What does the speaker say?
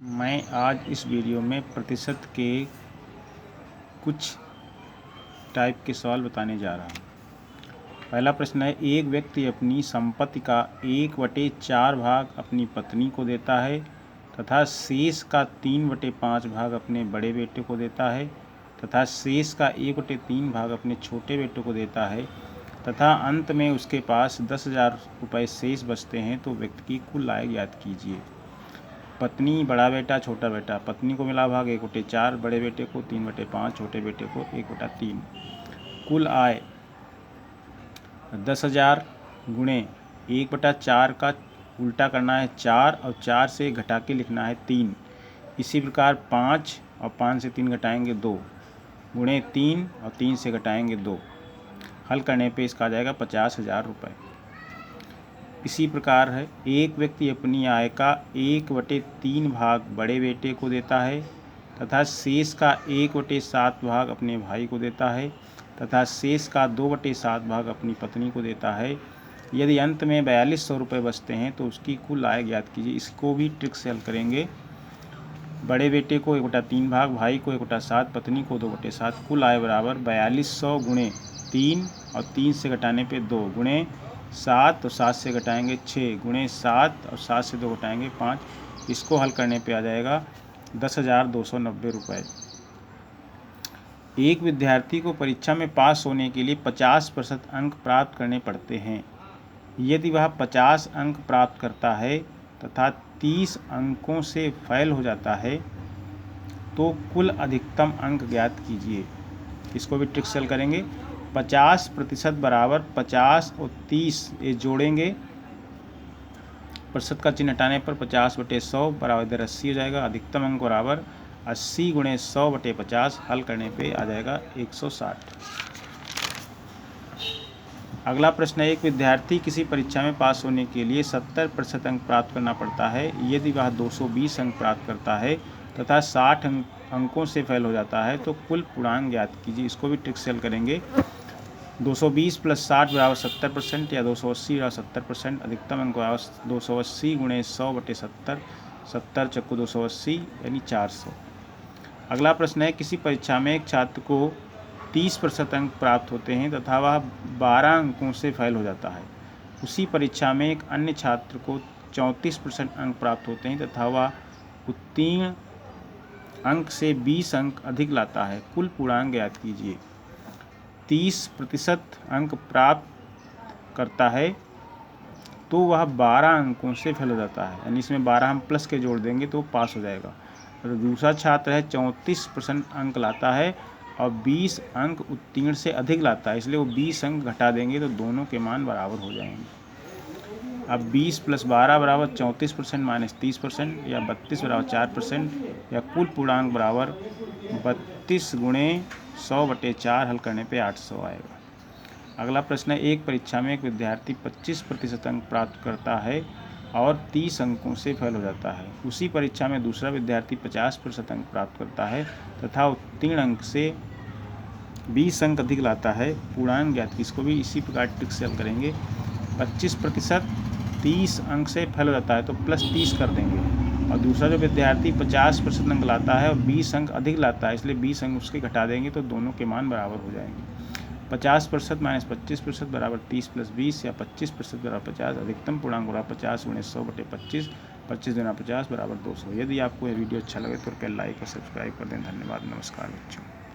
मैं आज इस वीडियो में प्रतिशत के कुछ टाइप के सवाल बताने जा रहा हूँ। पहला प्रश्न है, एक व्यक्ति अपनी संपत्ति का 1/4 भाग अपनी पत्नी को देता है तथा शेष का 3/5 भाग अपने बड़े बेटे को देता है तथा शेष का 1/3 भाग अपने छोटे बेटे को देता है तथा अंत में उसके पास 10,000 रुपये शेष बचते हैं, तो व्यक्ति की कुल आय ज्ञात कीजिए। पत्नी, बड़ा बेटा, छोटा बेटा। पत्नी को मिला भाग 1/4, बड़े बेटे को 3/5, छोटे बेटे को 1/3। कुल आय 10,000 गुणे 1/4 का उल्टा करना है 4 और 4 से घटा के लिखना है 3। इसी प्रकार 5 और 5 से 3 घटाएंगे 2 गुणे 3 और 3 से घटाएंगे 2। हल करने पे इसका आ जाएगा 50,000 रुपये। इसी प्रकार है, एक व्यक्ति अपनी आय का 1/3 भाग बड़े बेटे को देता है तथा शेष का 1/7 भाग अपने भाई को देता है तथा शेष का 2/7 भाग अपनी पत्नी को देता है। यदि अंत में 4200 रुपये बचते हैं तो उसकी कुल आय ज्ञात कीजिए। इसको भी ट्रिक से हल करेंगे। बड़े बेटे को 1/3 भाग, भाई को 1/7, पत्नी को 2/7। कुल आय बराबर 4200 गुणे 3 और 3 से घटाने पे 2 गुणे 7 और 7 से घटाएंगे 6 गुणे 7 और 7 से 2 घटाएंगे 5। इसको हल करने पे आ जाएगा 10,290 रुपये। एक विद्यार्थी को परीक्षा में पास होने के लिए 50% अंक प्राप्त करने पड़ते हैं। यदि वह 50 अंक प्राप्त करता है तथा 30 अंकों से फेल हो जाता है तो कुल अधिकतम अंक ज्ञात कीजिए। इसको भी ट्रिक से हल करेंगे। 50% बराबर 50 और 30 ये जोड़ेंगे, प्रतिशत का चिन्ह हटाने पर 50/100 बराबर इधर 80 हो जाएगा। अधिकतम अंक बराबर 80 गुणे 100/50। हल करने पे आ जाएगा 160। अगला प्रश्न है, एक विद्यार्थी किसी परीक्षा में पास होने के लिए 70% अंक प्राप्त करना पड़ता है। यदि वह 220 अंक प्राप्त करता है तथा 60 अंकों से फेल हो जाता है तो कुल पूर्णांक ज्ञात कीजिए। इसको भी ट्रिक से हल करेंगे। 220 + 60 बराबर 70% या 280 बराबर 70%। अधिकतम अंक बराबर 280 गुणे 100/70। 70 चक्कू 280 यानी 400। अगला प्रश्न है, किसी परीक्षा में एक छात्र को 30% अंक प्राप्त होते हैं तथा वह 12 अंकों से फेल हो जाता है। उसी परीक्षा में एक अन्य छात्र को 34% अंक प्राप्त होते हैं तथा वह उत्तीर्ण अंक से 20 अंक अधिक लाता है। कुल पूर्णांक ज्ञात कीजिए। 30% अंक प्राप्त करता है तो वह 12 अंकों से फेल हो जाता है, यानी इसमें 12 हम प्लस के जोड़ देंगे तो पास हो जाएगा। और दूसरा छात्र है 34% अंक लाता है और 20 अंक उत्तीर्ण से अधिक लाता है, इसलिए वो 20 अंक घटा देंगे तो दोनों के मान बराबर हो जाएंगे। अब 20 + 12 बराबर 34% - 30% या 32 बराबर 4% या कुल पूर्णांक बराबर 32 गुणे 100/4। हल करने पे 800 आएगा। अगला प्रश्न है, एक परीक्षा में एक विद्यार्थी 25% अंक प्राप्त करता है और 30 अंकों से फेल हो जाता है। उसी परीक्षा में दूसरा विद्यार्थी 50% अंक प्राप्त करता है तथा उत्तीर्ण अंक से 20 अंक अधिक लाता है। पूर्णांक ज्ञात। इसको भी इसी प्रकार ट्रिक से हल करेंगे। 25% 30 अंक से फेल हो जाता है तो +30 कर देंगे। और दूसरा जो विद्यार्थी 50% अंक लाता है और 20 अंक अधिक लाता है, इसलिए 20 अंक उसके घटा देंगे तो दोनों के मान बराबर हो जाएंगे। 50% - 25% बराबर 30 + 20 या 25% बराबर 50। अधिकतम पूर्णांक बराबर 50 गुणे 100/25। 25 × 50 बराबर 200। यदि आपको यह वीडियो अच्छा लगे तो कृपया लाइक और सब्सक्राइब कर दें। धन्यवाद। नमस्कार बच्चों।